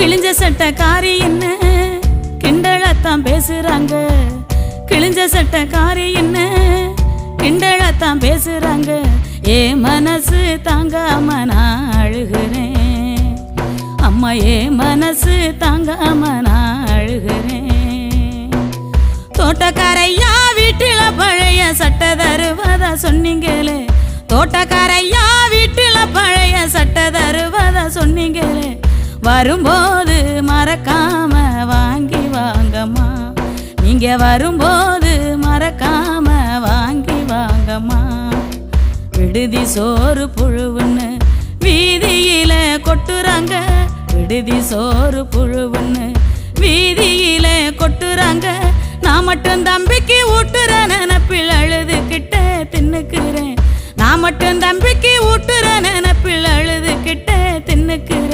கிழிஞ்ச சட்டக்காரி என்ன கிண்டலத்தான் பேசுறாங்க. கிழிஞ்ச சட்டக்காரி என்ன கிண்டலத்தான் பேசுறாங்க. ஏ மனசு தாங்காம நான் அழுகிறேன். அம்மா ஏ மனசு தாங்காம நான் அழுகிறேன். தோட்டக்காரையா வீட்டில பழைய சட்டை தருவதா சொன்னீங்களே. தோட்டக்காரையா வீட்டில பழைய சட்டை தருவதா சொன்னீங்களே. வரும்போது மறக்காம வாங்கி வாங்கம்மா. நீங்க வரும்போது மறக்காம வாங்கி வாங்கம்மா. விடுதி சோறு புழுவுன்னு வீதியில கொட்டுறாங்க. விடுதி சோறு புழுவுன்னு வீதியில கொட்டுறாங்க. நான் மட்டும் தம்பிக்கு ஊட்டுற நினப்பில் அழுதுகிட்ட தின்னுக்கிறேன். நான் மட்டும் தம்பிக்கு ஊட்டுற நினப்பில் அழுதுகிட்ட தின்னுக்கிறேன்.